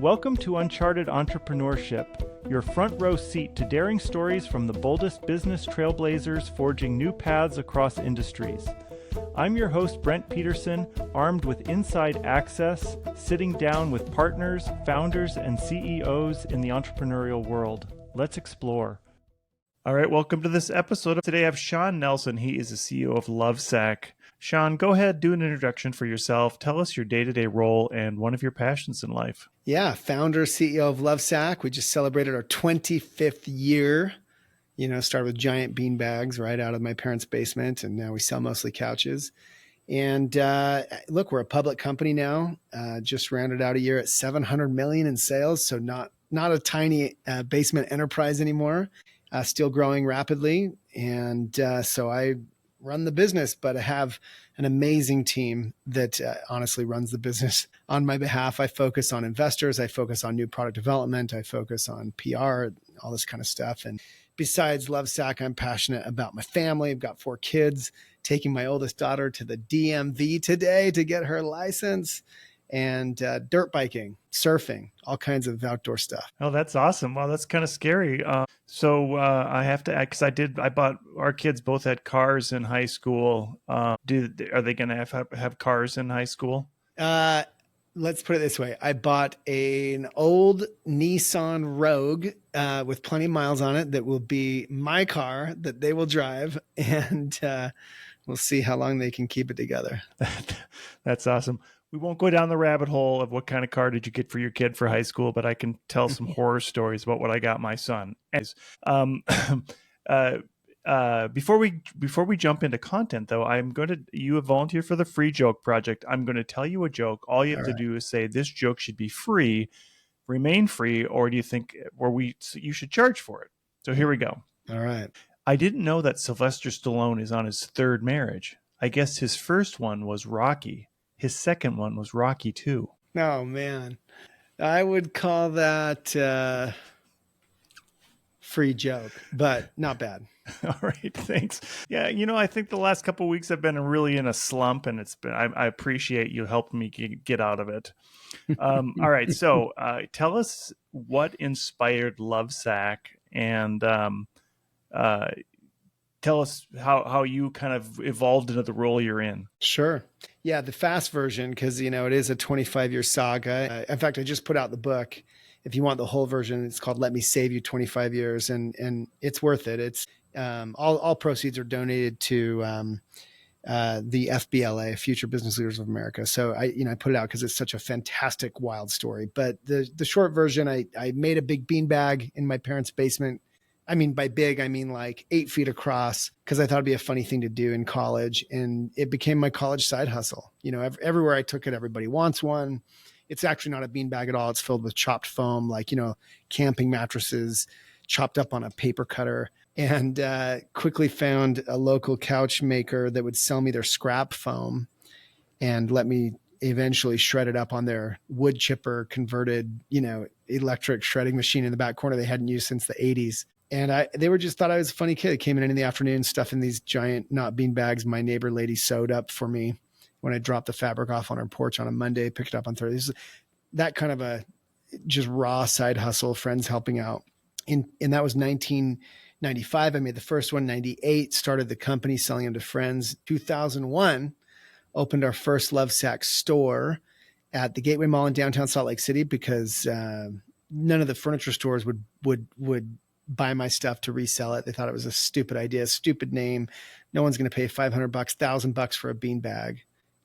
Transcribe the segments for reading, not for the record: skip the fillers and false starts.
Welcome to Uncharted Entrepreneurship, your front row seat to daring stories from the boldest business trailblazers forging new paths across industries. I'm your host, Brent Peterson, armed with inside access, sitting down with partners, founders, and CEOs in the entrepreneurial world. Let's explore. All right, welcome to this episode. Today I have Shawn Nelson. He is the CEO of Lovesac. Shawn, go ahead, do an introduction for yourself. Tell us your day-to-day role and one of your passions in life. Yeah, founder, CEO of Lovesac. We just celebrated our 25th year. Started with giant bean bags right out of my parents' basement, and now we sell mostly couches. And look, we're a public company now. Just rounded out a year at $700 million in sales, so not a tiny basement enterprise anymore. Still growing rapidly, and so I run the business, but I have an amazing team that honestly runs the business on my behalf. I focus on investors. I focus on new product development. I focus on PR, all this kind of stuff. And besides Lovesac, I'm passionate about my family. I've got 4 kids, taking my oldest daughter to the DMV today to get her license, and dirt biking, surfing, all kinds of outdoor stuff. Oh, that's awesome. Well, that's kind of scary. So I have to add, because our kids both had cars in high school. Are they going to have cars in high school? Let's put it this way. I bought an old Nissan Rogue with plenty of miles on it that will be my car that they will drive, and we'll see how long they can keep it together. That's awesome. We won't go down the rabbit hole of what kind of car did you get for your kid for high school, but I can tell some horror stories about what I got my son. Before we jump into content, though, you have volunteered for the Free Joke Project. I'm going to tell you a joke. All you have to do is say this joke should be free, remain free, or do you think you should charge for it? So here we go. All right. I didn't know that Sylvester Stallone is on his 3rd marriage. I guess his first one was Rocky. His second one was Rocky 2. Oh, man. I would call that free joke, but not bad. All right. Thanks. Yeah. I think the last couple of weeks I've been really in a slump, and I appreciate you helping me get out of it. All right. So tell us what inspired Lovesac, and tell us how you kind of evolved into the role you're in. Sure. Yeah, the fast version, because, it is a 25-year saga. In fact, I just put out the book. If you want the whole version, it's called Let Me Save You 25 Years, and it's worth it. It's all proceeds are donated to the FBLA, Future Business Leaders of America. So I put it out because it's such a fantastic, wild story. But the short version, I made a big beanbag in my parents' basement. I mean, by big, I mean like 8 feet across, because I thought it'd be a funny thing to do in college. And it became my college side hustle. Everywhere I took it, everybody wants one. It's actually not a beanbag at all. It's filled with chopped foam, like, camping mattresses chopped up on a paper cutter. And quickly found a local couch maker that would sell me their scrap foam and let me eventually shred it up on their wood chipper converted, electric shredding machine in the back corner they hadn't used since the 80s. And they just thought I was a funny kid. I came in the afternoon, stuffing these giant, not bean bags my neighbor lady sewed up for me when I dropped the fabric off on her porch on a Monday, picked it up on Thursday. That kind of a just raw side hustle, friends helping out. And that was 1995. I made the first one. 98, started the company, selling them to friends. 2001, opened our first Lovesac store at the Gateway Mall in downtown Salt Lake City, because none of the furniture stores would buy my stuff to resell it. They thought it was a stupid idea, stupid name. No one's going to pay $500, $1,000 for a beanbag.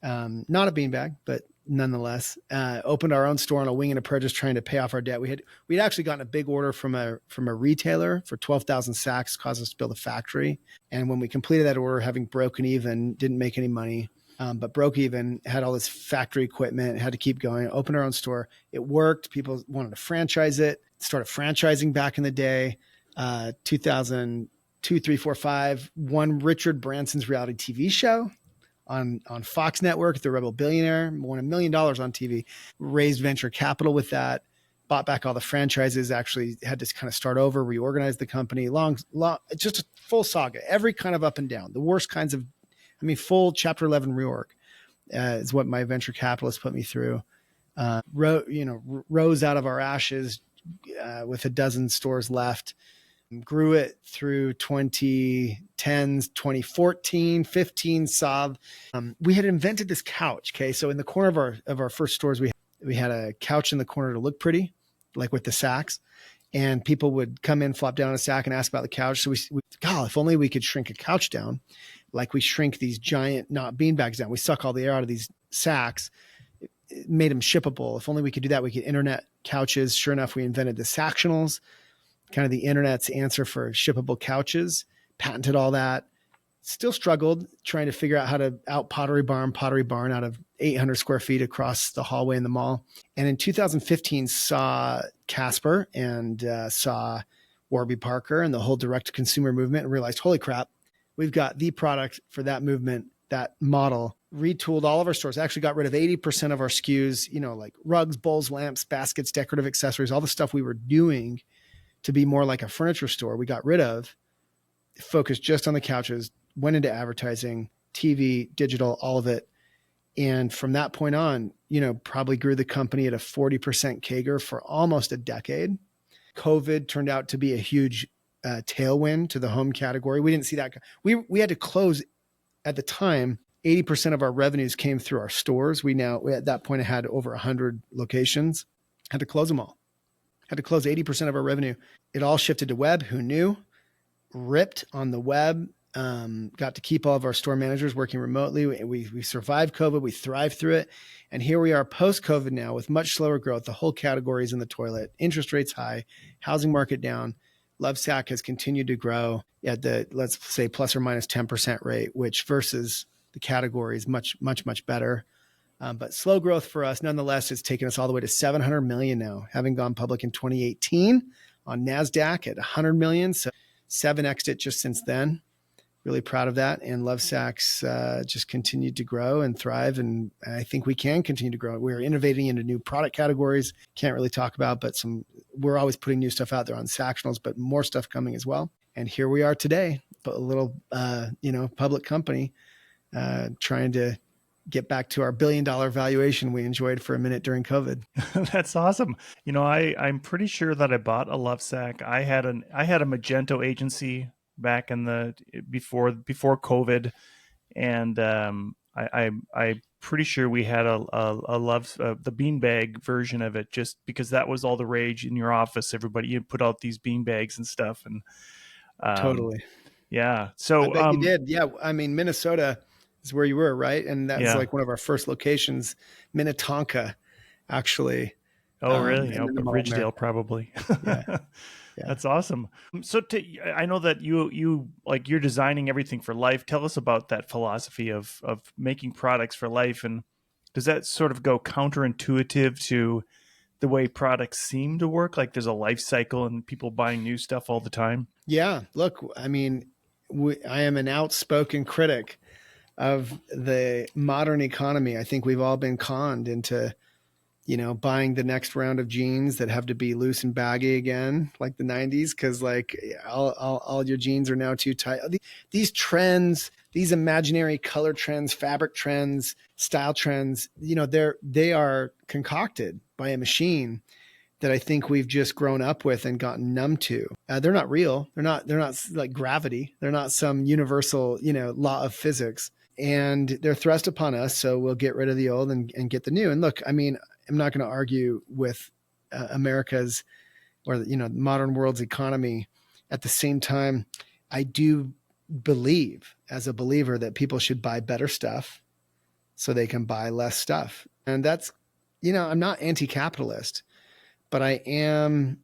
Not a beanbag, but nonetheless, opened our own store on a wing and a prayer, just trying to pay off our debt. We'd actually gotten a big order from a retailer for 12,000 sacks, caused us to build a factory. And when we completed that order, having broken even, didn't make any money, but broke even, had all this factory equipment, had to keep going, opened our own store. It worked. People wanted to franchise it, started franchising back in the day. 2002, 3, 4, 5, won Richard Branson's reality TV show on Fox Network, The Rebel Billionaire, won $1 million on TV, raised venture capital with that, bought back all the franchises, actually had to kind of start over, reorganize the company, long, just a full saga, every kind of up and down, the worst kinds of, full Chapter 11 reorg is what my venture capitalist put me through. rose out of our ashes with a dozen stores left. Grew it through 2010s, 2014, 15 saw. We had invented this couch. Okay. So in the corner of our first stores, we had a couch in the corner to look pretty, like with the sacks. And people would come in, flop down on a sack and ask about the couch. So God, if only we could shrink a couch down like we shrink these giant, not beanbags down. We suck all the air out of these sacks. It made them shippable. If only we could do that, we could internet couches. Sure enough, we invented the Sactionals, kind of the internet's answer for shippable couches, patented all that. Still struggled trying to figure out how to out Pottery Barn out of 800 square feet across the hallway in the mall. And in 2015 saw Casper and saw Warby Parker and the whole direct to consumer movement and realized, holy crap, we've got the product for that movement, that model. Retooled all of our stores, actually got rid of 80% of our SKUs, like rugs, bowls, lamps, baskets, decorative accessories, all the stuff we were doing to be more like a furniture store. We got rid of, focused just on the couches, went into advertising, TV, digital, all of it. And from that point on, probably grew the company at a 40% CAGR for almost a decade. COVID turned out to be a huge tailwind to the home category. We didn't see that. We had to close at the time. 80% of our revenues came through our stores. We at that point had over 100 locations, had to close them all. Had to close 80% of our revenue. It all shifted to web. Who knew? Ripped on the web. Got to keep all of our store managers working remotely. We survived COVID. We thrived through it. And here we are post-COVID now with much slower growth. The whole category is in the toilet. Interest rates high. Housing market down. Lovesac has continued to grow at the, let's say, plus or minus 10% rate, which versus the category is much, much, much better. But slow growth for us, nonetheless, has taken us all the way to 700 million now, having gone public in 2018 on NASDAQ at 100 million. So 7x'd it just since then. Really proud of that. And Lovesac's just continued to grow and thrive. And I think we can continue to grow. We're innovating into new product categories. Can't really talk about, but we're always putting new stuff out there on Sactionals, but more stuff coming as well. And here we are today, but a little, public company trying to get back to our $1 billion valuation we enjoyed for a minute during COVID. That's awesome. I'm pretty sure that I bought a Lovesac. I had a Magento agency back in before COVID, and I'm pretty sure we had the beanbag version of it, just because that was all the rage in your office. Everybody, you put out these beanbags and stuff, and totally, yeah. So I bet you did, yeah. I mean, Minnesota is where you were, right? And that's like one of our first locations, Minnetonka, actually. Oh, really? Ridgedale, probably. Yeah. Yeah. That's awesome. So I know that you're designing everything for life. Tell us about that philosophy of making products for life. And does that sort of go counterintuitive to the way products seem to work? Like there's a life cycle and people buying new stuff all the time. Yeah. Look, I mean, I am an outspoken critic of the modern economy. I think we've all been conned into buying the next round of jeans that have to be loose and baggy again, like the 90s, because like all your jeans are now too tight. These trends, these imaginary color trends, fabric trends, style trends, they are concocted by a machine that I think we've just grown up with and gotten numb to. They're not real. They're not like gravity. They're not some universal, law of physics. And they're thrust upon us. So we'll get rid of the old and get the new. And look, I mean, I'm not going to argue with America's or the modern world's economy. At the same time, I do believe, as a believer, that people should buy better stuff so they can buy less stuff. And that's, I'm not anti-capitalist, but I am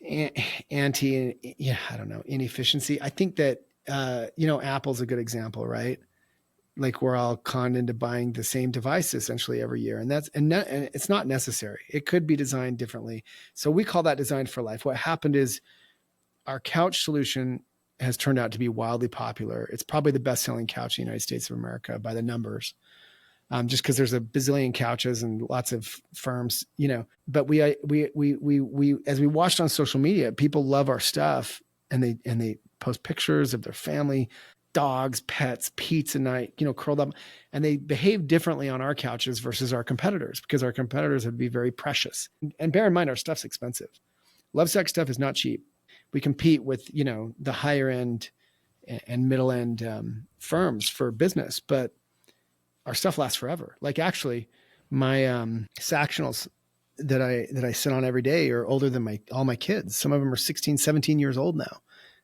inefficiency. I think that Apple's a good example, right? Like we're all conned into buying the same device essentially every year. And it's not necessary. It could be designed differently. So we call that designed for life. What happened is our couch solution has turned out to be wildly popular. It's probably the best selling couch in the United States of America by the numbers. Just because there's a bazillion couches and lots of firms, but we as we watched on social media, people love our stuff and they post pictures of their family dogs, pets, pizza night, curled up, and they behave differently on our couches versus our competitors, because our competitors would be very precious. And bear in mind, our stuff's expensive. Lovesac stuff is not cheap. We compete with, the higher end and middle end firms for business, but our stuff lasts forever. Like, actually, my Sactionals that I sit on every day are older than all my kids. Some of them are 16, 17 years old now.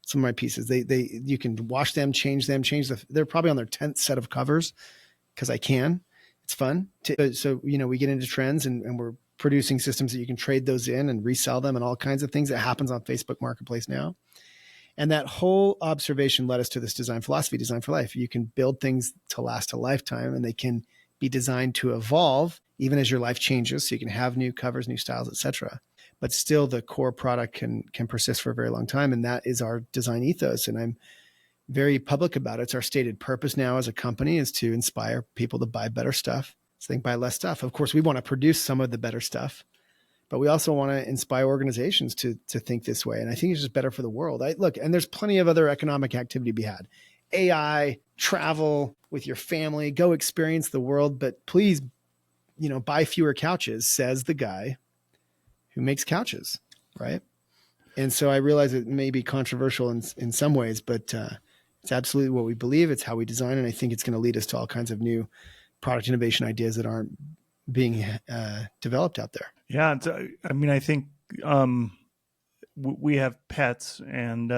Some of my pieces, you can wash them, they're probably on their 10th set of covers, because I can. It's fun. So we get into trends, and we're producing systems that you can trade those in and resell them, and all kinds of things that happens on Facebook Marketplace now. And that whole observation led us to this design philosophy, Design for Life. You can build things to last a lifetime, and they can be designed to evolve even as your life changes. So you can have new covers, new styles, etc. But still the core product can persist for a very long time. And that is our design ethos. And I'm very public about it. It's our stated purpose now as a company, is to inspire people to buy better stuff, so they can buy less stuff. Of course, we want to produce some of the better stuff, but we also want to inspire organizations to think this way. And I think it's just better for the world. And there's plenty of other economic activity to be had. AI, travel with your family, go experience the world, but please, buy fewer couches, says the guy who makes couches, right? And so I realize it may be controversial in some ways, but it's absolutely what we believe. It's how we design, and I think it's going to lead us to all kinds of new product innovation ideas that aren't being developed out there. Yeah, I think we have pets, and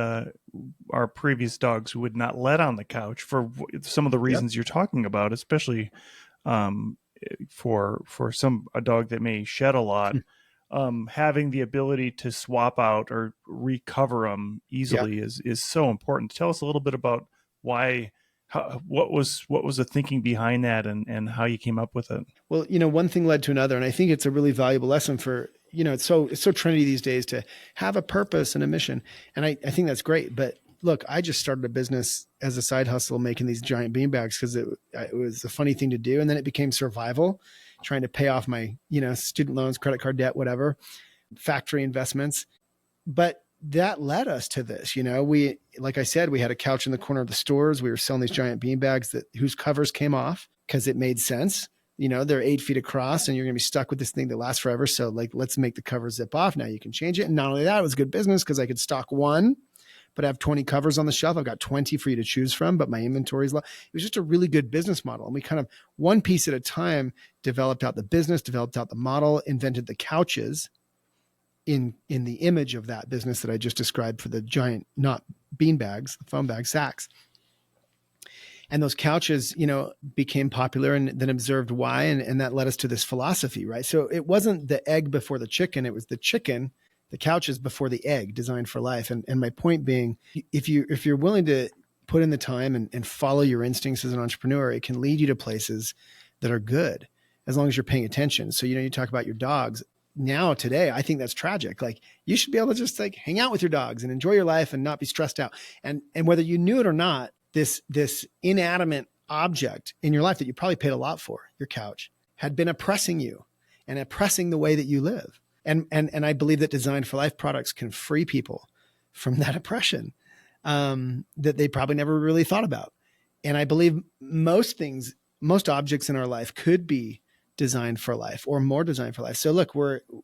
our previous dogs would not let on the couch for some of the reasons you're talking about, especially for a dog that may shed a lot. Having the ability to swap out or recover them easily is so important. Tell us a little bit about what was the thinking behind that, and how you came up with it. Well, one thing led to another, and I think it's a really valuable lesson for, it's so trendy these days to have a purpose and a mission. And I think that's great. But look, I just started a business as a side hustle, making these giant beanbags because it was a funny thing to do. And then it became survival, trying to pay off my, student loans, credit card debt, whatever, factory investments. But that led us to this. Like I said, we had a couch in the corner of the stores. We were selling these giant beanbags whose covers came off because it made sense. They're 8 feet across, and you're going to be stuck with this thing that lasts forever. So let's make the cover zip off. Now you can change it. And not only that, it was good business because I could stock one, but I have 20 covers on the shelf. I've got 20 for you to choose from, but my inventory is low. It was just a really good business model. And we kind of, one piece at a time, developed out the business, developed out the model, invented the couches in the image of that business that I just described for the giant, not bean bags, the foam bag sacks. And those couches, became popular, and then observed why. And that led us to this philosophy, right? So it wasn't the egg before the chicken. It was the chicken, the couches before the egg, Designed for Life. And my point being, if you're willing to put in the time and follow your instincts as an entrepreneur, it can lead you to places that are good, as long as you're paying attention. So, you talk about your dogs. Now, today, I think that's tragic. Like, you should be able to just hang out with your dogs and enjoy your life and not be stressed out. And whether you knew it or not, this inanimate object in your life that you probably paid a lot for, your couch, had been oppressing you and oppressing the way that you live. And I believe that Design for Life products can free people from that oppression that they probably never really thought about. And I believe most objects in our life could be designed for life, or more designed for life. So look,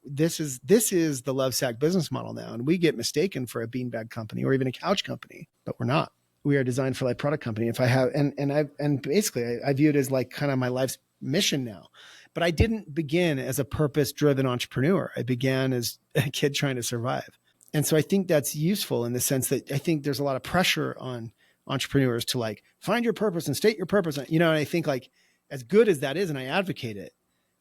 this is the Lovesac business model now, and we get mistaken for a beanbag company or even a couch company, but we're not. We are a Design for Life product company. If I have, and basically I view it as like kind of my life's mission now. But I didn't begin as a purpose-driven entrepreneur. I began as a kid trying to survive. And so I think that's useful in the sense that I think there's a lot of pressure on entrepreneurs to find your purpose and state your purpose. And I think as good as that is, and I advocate it,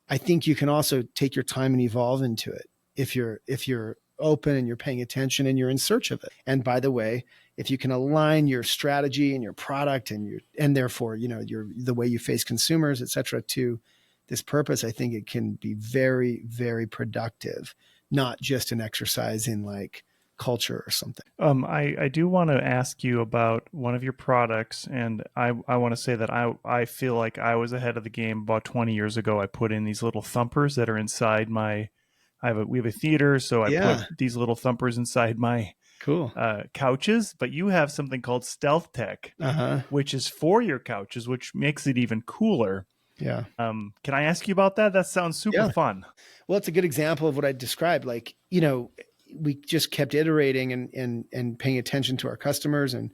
I think you can also take your time and evolve into it if you're open and you're paying attention and you're in search of it. And by the way, if you can align your strategy and your product and therefore, the way you face consumers, et cetera, to this purpose, I think it can be very, very productive, not just an exercise in culture or something. I do want to ask you about one of your products, and I want to say that I feel like I was ahead of the game. About 20 years ago, I put in these little thumpers that are inside we have a theater, so I put these little thumpers inside my Cool. couches, but you have something called StealthTech, Uh-huh. which is for your couches, which makes it even cooler. Yeah. Can I ask you about that? That sounds super Yeah. fun. Well, it's a good example of what I described. Like, we just kept iterating and paying attention to our customers and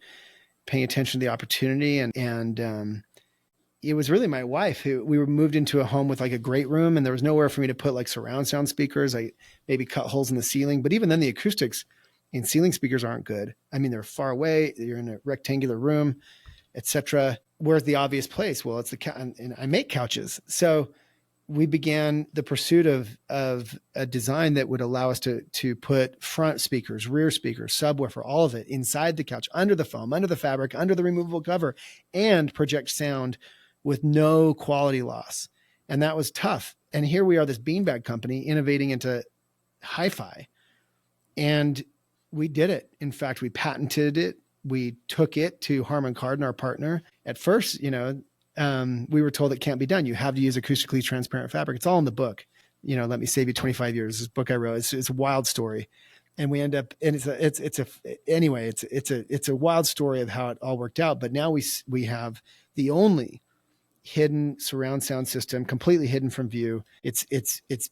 paying attention to the opportunity. And it was really my wife who we were moved into a home with like a great room, and there was nowhere for me to put like surround sound speakers. I maybe cut holes in the ceiling, but even then the acoustics in ceiling speakers aren't good. I mean, they're far away. You're in a rectangular room, etc. Where's the obvious place? Well, it's and I make couches. So we began the pursuit of a design that would allow us to put front speakers, rear speakers, subwoofer, all of it inside the couch, under the foam, under the fabric, under the removable cover, and project sound with no quality loss. And that was tough. And here we are, this beanbag company innovating into hi-fi. And we did it. In fact, we patented it. We took it to Harman Kardon, our partner. At first, we were told it can't be done. You have to use acoustically transparent fabric. It's all in the book. Let me save you 25 years. This book I wrote. It's a wild story, and we end up. And it's a wild story of how it all worked out. But now we have the only hidden surround sound system, completely hidden from view. It's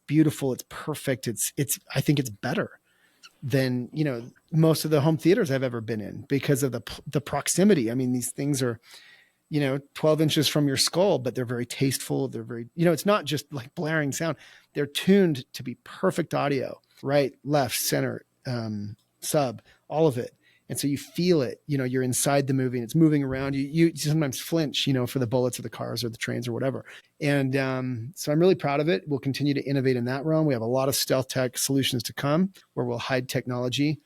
beautiful. It's perfect. I think it's better than most of the home theaters I've ever been in because of the proximity. I mean, these things are 12 inches from your skull, but they're very tasteful. They're very, it's not just like blaring sound. They're tuned to be perfect audio, right, left, center, sub, all of it. And so you feel it, you're inside the movie and it's moving around. You sometimes flinch, for the bullets of the cars or the trains or whatever. And so I'm really proud of it. We'll continue to innovate in that realm. We have a lot of StealthTech solutions to come where we'll hide technology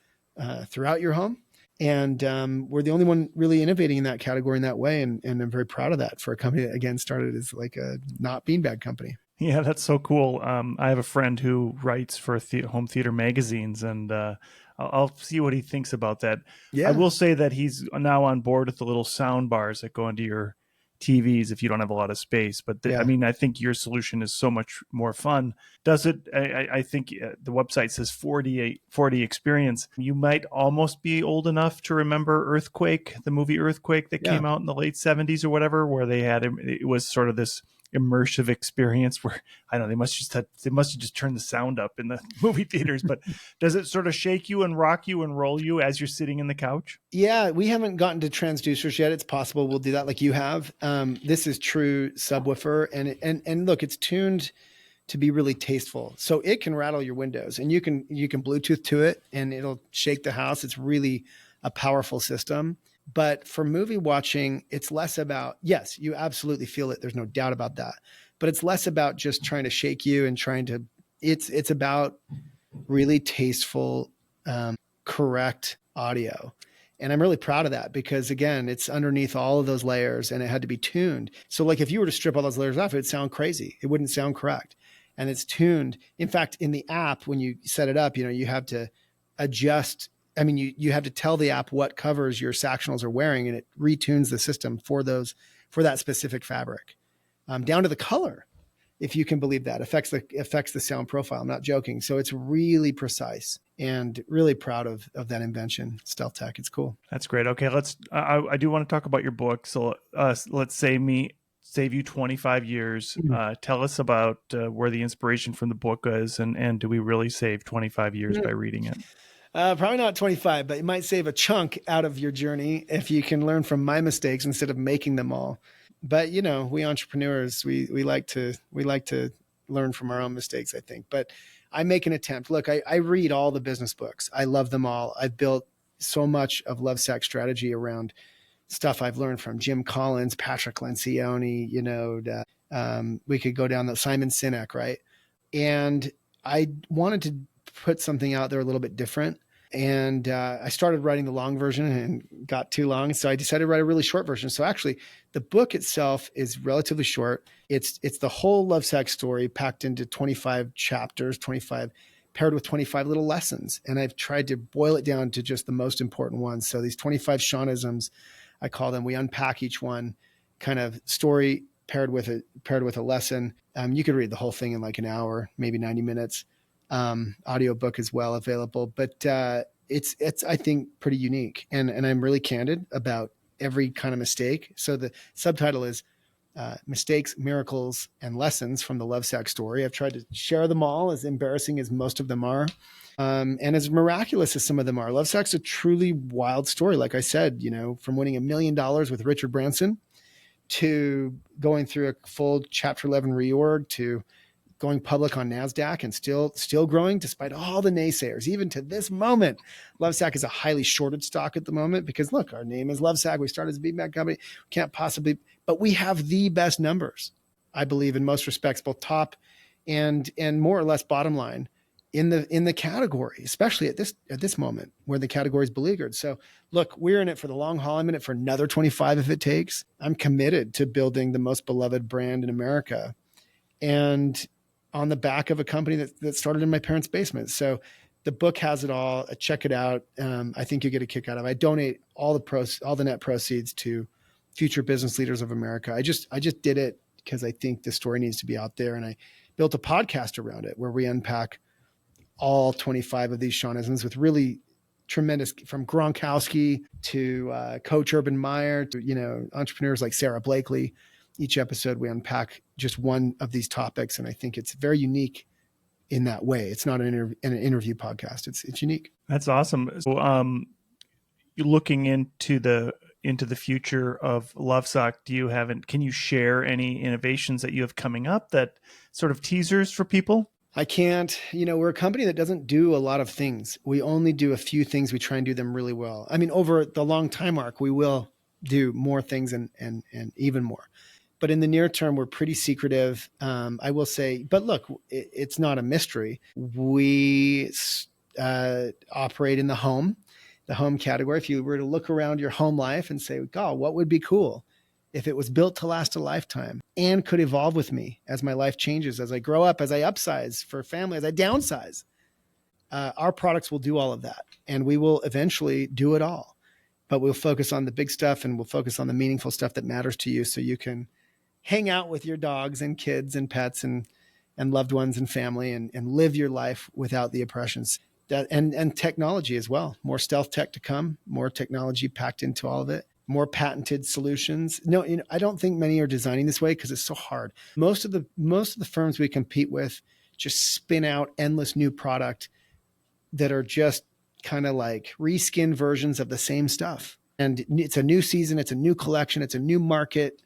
throughout your home. And we're the only one really innovating in that category in that way. And I'm very proud of that for a company that, again, started as like a not beanbag company. Yeah, that's so cool. I have a friend who writes for home theater magazines, and I'll see what he thinks about that. Yeah. I will say that he's now on board with the little sound bars that go into your TVs if you don't have a lot of space. But I think your solution is so much more fun. Does it? I think the website says 40 experience. You might almost be old enough to remember Earthquake, the movie Earthquake that came out in the late 70s or whatever, where it was sort of this immersive experience where I don't know, they must have just turned the sound up in the movie theaters. But does it sort of shake you and rock you and roll you as you're sitting in the couch? Yeah, we haven't gotten to transducers yet. It's possible we'll do that like you have. This is true subwoofer, and look, it's tuned to be really tasteful, so it can rattle your windows, and you can Bluetooth to it, and it'll shake the house. It's really a powerful system. But for movie watching, it's less about, yes, you absolutely feel it. There's no doubt about that. But it's less about just trying to shake you and it's about really tasteful, correct audio. And I'm really proud of that because, again, it's underneath all of those layers and it had to be tuned. So like if you were to strip all those layers off, it would sound crazy. It wouldn't sound correct. And it's tuned. In fact, in the app, when you set it up, you have to adjust. I mean, you have to tell the app what covers your Sactionals are wearing, and it retunes the system for that specific fabric, down to the color, if you can believe that affects the sound profile. I'm not joking. So it's really precise, and really proud of that invention, StealthTech. It's cool. That's great. Okay, I do want to talk about your book. So let's save you 25 years. Tell us about where the inspiration from the book is, and do we really save 25 years by reading it? Probably not 25, but it might save a chunk out of your journey if you can learn from my mistakes instead of making them all. But we entrepreneurs, we like to learn from our own mistakes, I think. But I make an attempt. Look, I read all the business books. I love them all. I've built so much of Lovesac strategy around stuff I've learned from Jim Collins, Patrick Lencioni. We could go down the Simon Sinek, right? And I wanted to put something out there a little bit different. And I started writing the long version and got too long. So I decided to write a really short version. So actually the book itself is relatively short. It's the whole Lovesac story packed into 25 chapters, 25 paired with 25 little lessons. And I've tried to boil it down to just the most important ones. So these 25 Shawnisms, I call them, we unpack each one, kind of story paired with a lesson. You could read the whole thing in like an hour, maybe 90 minutes. Audiobook as well available. But it's I think pretty unique, and I'm really candid about every kind of mistake. So the subtitle is Mistakes, Miracles, and Lessons from the Lovesac Story. I've tried to share them all, as embarrassing as most of them are, and as miraculous as some of them are. Lovesac's a truly wild story. Like I said, from winning $1 million with Richard Branson to going through a full Chapter 11 reorg to going public on NASDAQ and still growing despite all the naysayers. Even to this moment, Lovesac is a highly shorted stock at the moment because, look, our name is Lovesac. We started as a beanbag company. Can't possibly, but we have the best numbers, I believe, in most respects, both top and more or less bottom line in the category, especially at this moment where the category is beleaguered. So look, we're in it for the long haul. I'm in it for another 25 if it takes. I'm committed to building the most beloved brand in America, and on the back of a company that started in my parents' basement. So the book has it all. Check it out. I think you get a kick out of it. I donate all the net proceeds to future business leaders of America. I just did it because I think the story needs to be out there. And I built a podcast around it where we unpack all 25 of these Shawnisms with really tremendous, from Gronkowski to Coach Urban Meyer to, entrepreneurs like Sarah Blakely. Each episode we unpack just one of these topics, and I think it's very unique in that way. It's not an interview podcast. It's unique. That's awesome. So, you're looking into the future of Lovesac. Can you share any innovations that you have coming up, that sort of teasers for people? I can't. We're a company that doesn't do a lot of things. We only do a few things. We try and do them really well. I mean, over the long time arc, we will do more things and even more. But in the near term, we're pretty secretive, I will say. But look, it's not a mystery. We operate in the home category. If you were to look around your home life and say, God, what would be cool if it was built to last a lifetime and could evolve with me as my life changes, as I grow up, as I upsize for family, as I downsize? Our products will do all of that, and we will eventually do it all. But we'll focus on the big stuff, and we'll focus on the meaningful stuff that matters to you, so you can hang out with your dogs and kids and pets and loved ones and family and live your life without the oppressions and technology as well. More StealthTech to come, more technology packed into all of it, more patented solutions. No, I don't think many are designing this way because it's so hard. Most of the firms we compete with just spin out endless new product that are just kind of like reskin versions of the same stuff. And it's a new season, it's a new collection, it's a new market.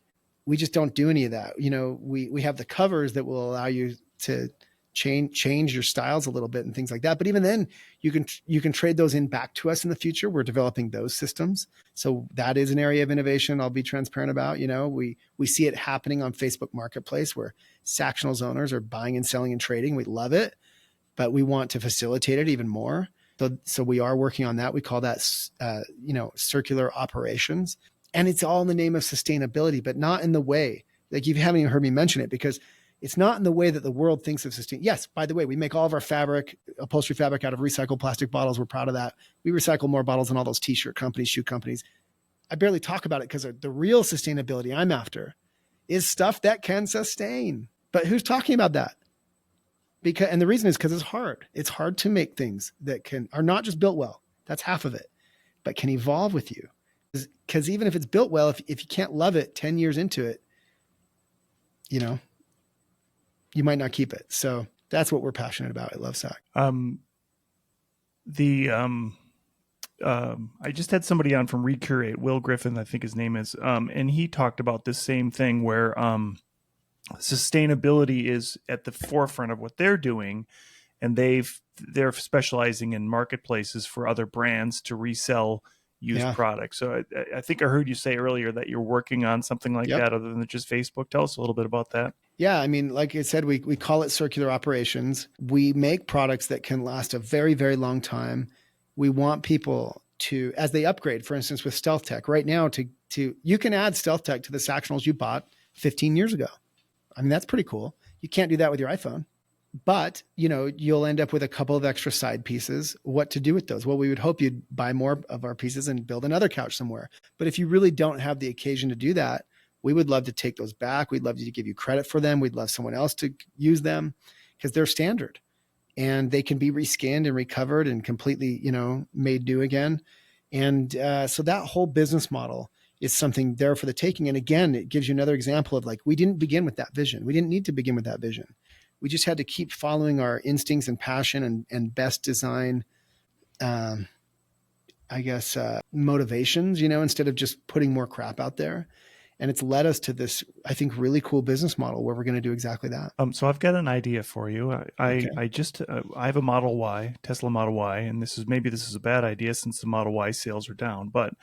We just don't do any of that. We have the covers that will allow you to change your styles a little bit and things like that. But even then, you can trade those in back to us in the future. We're developing those systems. So that is an area of innovation I'll be transparent about. We see it happening on Facebook Marketplace where Sactionals owners are buying and selling and trading. We love it, but we want to facilitate it even more. So we are working on that. We call that, circular operations. And it's all in the name of sustainability, but not in the way, like you haven't even heard me mention it, because it's not in the way that the world thinks of sustain. Yes, by the way, we make all of our upholstery fabric out of recycled plastic bottles. We're proud of that. We recycle more bottles than all those t-shirt companies, shoe companies. I barely talk about it because the real sustainability I'm after is stuff that can sustain. But who's talking about that? And the reason is because it's hard. It's hard to make things that are not just built well. That's half of it, but can evolve with you. Because even if it's built well, if you can't love it 10 years into it, you might not keep it. So that's what we're passionate about at Lovesac. I just had somebody on from Recreate, Will Griffin, I think his name is, and he talked about this same thing where sustainability is at the forefront of what they're doing, and they're specializing in marketplaces for other brands to resell used products. So I think I heard you say earlier that you're working on something like that other than just Facebook. Tell us a little bit about that. Yeah. I mean, like I said, we call it circular operations. We make products that can last a very, very long time. We want people to, as they upgrade, for instance, with StealthTech right now, you can add StealthTech to the Sactionals you bought 15 years ago. I mean, that's pretty cool. You can't do that with your iPhone. But, you'll end up with a couple of extra side pieces. What to do with those? Well, we would hope you'd buy more of our pieces and build another couch somewhere. But if you really don't have the occasion to do that, we would love to take those back. We'd love to give you credit for them. We'd love someone else to use them because they're standard. and they can be reskinned and recovered and completely, made new again. And so that whole business model is something there for the taking. And again, it gives you another example of like, we didn't begin with that vision. We didn't need to begin with that vision. We just had to keep following our instincts and passion and best design, motivations, instead of just putting more crap out there. And it's led us to this, I think, really cool business model where we're going to do exactly that. So I've got an idea for you. I have a Model Y, Tesla Model Y, and this is a bad idea since the Model Y sales are down. But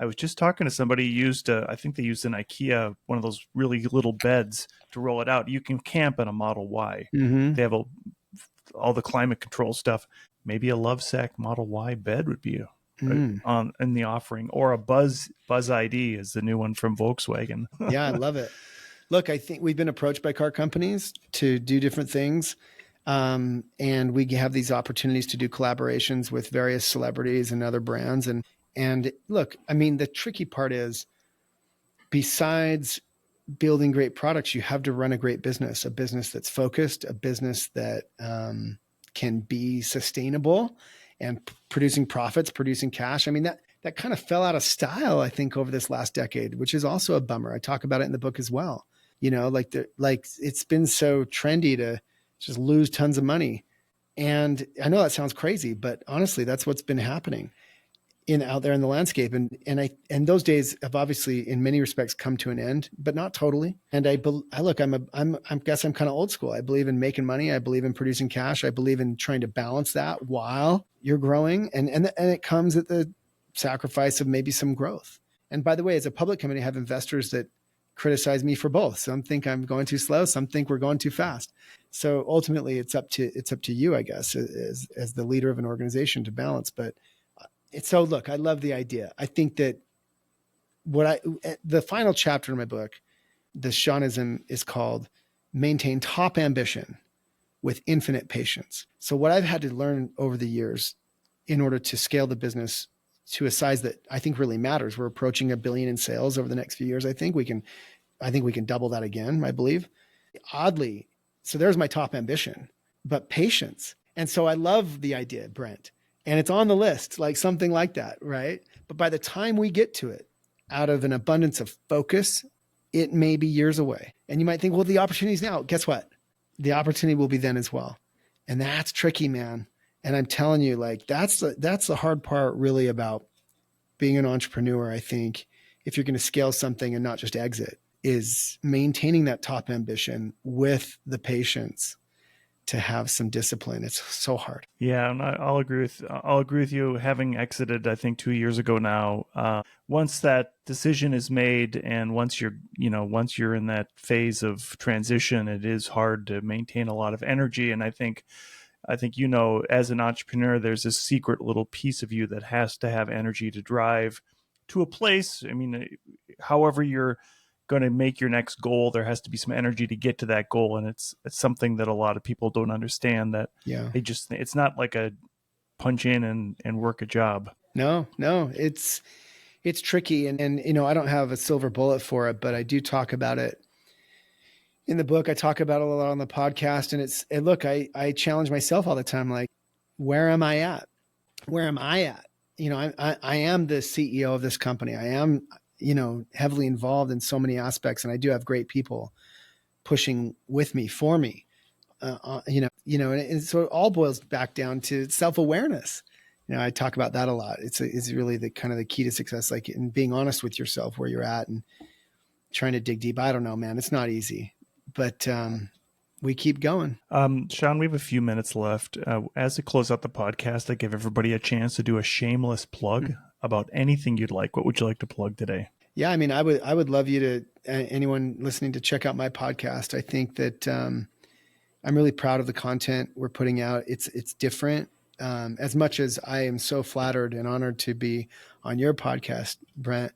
I was just talking to somebody who I think they used an IKEA, one of those really little beds to roll it out. You can camp in a Model Y. Mm-hmm. They have all the climate control stuff. Maybe a Lovesac Model Y bed would be in the offering, or a Buzz ID is the new one from Volkswagen. Yeah, I love it. Look, I think we've been approached by car companies to do different things. And we have these opportunities to do collaborations with various celebrities and other brands. And look, I mean, the tricky part is, besides building great products, you have to run a great business, a business that's focused, a business that can be sustainable and producing profits, producing cash. I mean, that kind of fell out of style, I think, over this last decade, which is also a bummer. I talk about it in the book as well. Like it's been so trendy to just lose tons of money. And I know that sounds crazy, but honestly, that's what's been happening out there in the landscape. And those days have obviously in many respects come to an end, but not totally. And I guess I'm kind of old school. I believe in making money. I believe in producing cash. I believe in trying to balance that while you're growing. And it comes at the sacrifice of maybe some growth. And by the way, as a public company, I have investors that criticize me for both. Some think I'm going too slow. Some think we're going too fast. So ultimately it's up to you, I guess, as the leader of an organization to balance. But so look, I love the idea. I think that the final chapter in my book, the Shawnism, is called Maintain Top Ambition with Infinite Patience. So what I've had to learn over the years in order to scale the business to a size that I think really matters. We're approaching $1 billion in sales over the next few years. I think we can double that again, I believe. Oddly, so there's my top ambition, but patience. And so I love the idea, Brent, and it's on the list, like something like that, right? But by the time we get to it, out of an abundance of focus, it may be years away. And you might think, well, the opportunity's now. Guess what? The opportunity will be then as well. And that's tricky, man. And I'm telling you, like, that's the hard part really about being an entrepreneur. I think if you're going to scale something and not just exit, is maintaining that top ambition with the patience to have some discipline. It's so hard. Yeah, and I'll agree with you. Having exited, I think 2 years ago now, once that decision is made, and once you're in that phase of transition, it is hard to maintain a lot of energy. And I think as an entrepreneur, there's this secret little piece of you that has to have energy to drive to a place. I mean, however you're going to make your next goal, there has to be some energy to get to that goal. And it's something that a lot of people don't understand, that it's not like a punch in and work a job. No, it's tricky. And, I don't have a silver bullet for it, but I do talk about it in the book. I talk about it a lot on the podcast, and look, I challenge myself all the time. Like, where am I at? Where am I at? I am the CEO of this company. I am, heavily involved in so many aspects, and I do have great people pushing with me, for me, and so it all boils back down to self-awareness. I talk about that a lot. It's really the kind of the key to success, like in being honest with yourself, where you're at, and trying to dig deep. I don't know, man, it's not easy, but we keep going. Shawn, we have a few minutes left. As we close out the podcast, I give everybody a chance to do a shameless plug about anything you'd like. What would you like to plug today? Yeah, I mean, I would love you to, anyone listening, to check out my podcast. I think that I'm really proud of the content we're putting out. It's different. As much as I am so flattered and honored to be on your podcast, Brent,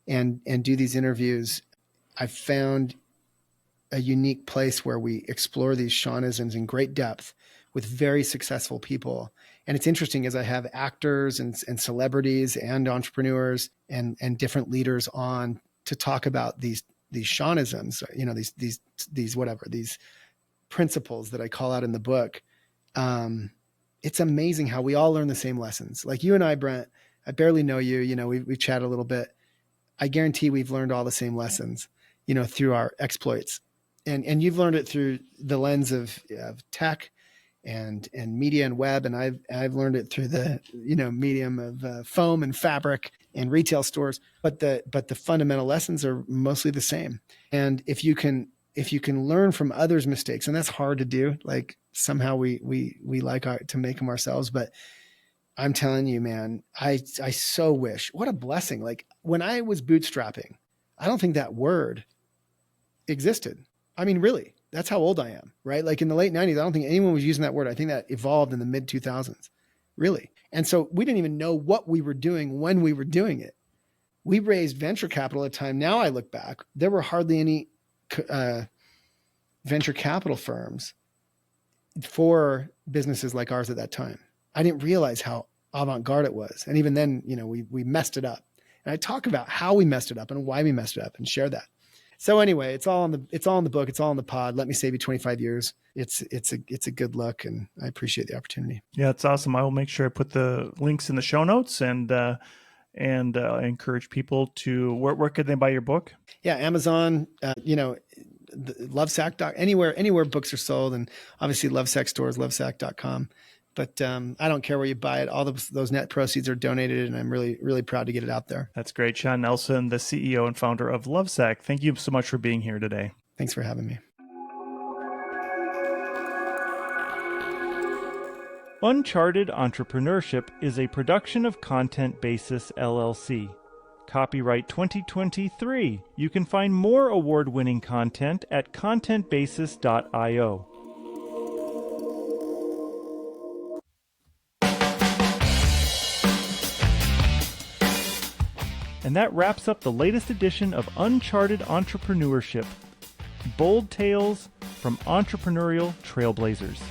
and do these interviews, I've found a unique place where we explore these Shawnisms in great depth with very successful people. And it's interesting, as I have actors and celebrities and entrepreneurs and different leaders on to talk about these Shawnisms, these principles that I call out in the book. It's amazing how we all learn the same lessons. Like you and I, Brent, I barely know you, we chat a little bit. I guarantee we've learned all the same lessons, through our exploits. And you've learned it through the lens of tech and media and web. And I've learned it through the, medium of foam and fabric and retail stores. But the fundamental lessons are mostly the same. And if you can learn from others' mistakes, and that's hard to do, like somehow we like to make them ourselves. But I'm telling you, man, I so wish, what a blessing. Like when I was bootstrapping, I don't think that word existed. I mean, really, that's how old I am, right? Like in the late 90s, I don't think anyone was using that word. I think that evolved in the mid 2000s, really. And so we didn't even know what we were doing when we were doing it. We raised venture capital at a time. Now I look back, there were hardly any venture capital firms for businesses like ours at that time. I didn't realize how avant-garde it was. And even then, we messed it up. And I talk about how we messed it up and why we messed it up and share that. So anyway, it's all in the book. It's all in the pod. Let me save you 25 years. It's a good look, and I appreciate the opportunity. Yeah, it's awesome. I will make sure I put the links in the show notes, and I encourage people to, where could they buy your book? Yeah, Amazon, Lovesac, anywhere books are sold, and obviously Lovesac stores, lovesac.com. But I don't care where you buy it. All those net proceeds are donated, and I'm really, really proud to get it out there. That's great. Shawn Nelson, the CEO and founder of Lovesac. Thank you so much for being here today. Thanks for having me. Uncharted Entrepreneurship is a production of Content Basis, LLC. Copyright 2023. You can find more award-winning content at contentbasis.io. And that wraps up the latest edition of Uncharted Entrepreneurship. Bold tales from entrepreneurial trailblazers.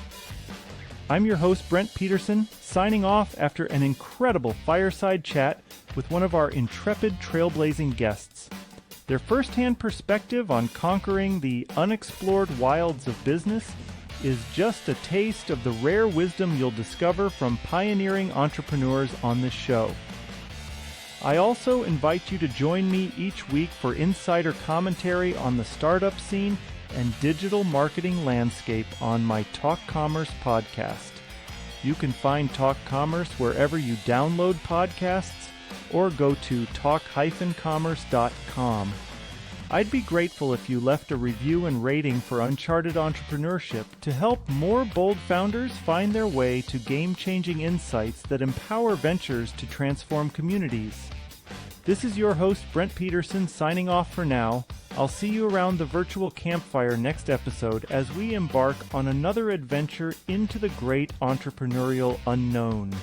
I'm your host, Brent Peterson, signing off after an incredible fireside chat with one of our intrepid trailblazing guests. Their first-hand perspective on conquering the unexplored wilds of business is just a taste of the rare wisdom you'll discover from pioneering entrepreneurs on this show. I also invite you to join me each week for insider commentary on the startup scene and digital marketing landscape on my Talk Commerce podcast. You can find Talk Commerce wherever you download podcasts or go to talk-commerce.com. I'd be grateful if you left a review and rating for Uncharted Entrepreneurship to help more bold founders find their way to game-changing insights that empower ventures to transform communities. This is your host, Brent Peterson, signing off for now. I'll see you around the virtual campfire next episode as we embark on another adventure into the great entrepreneurial unknown.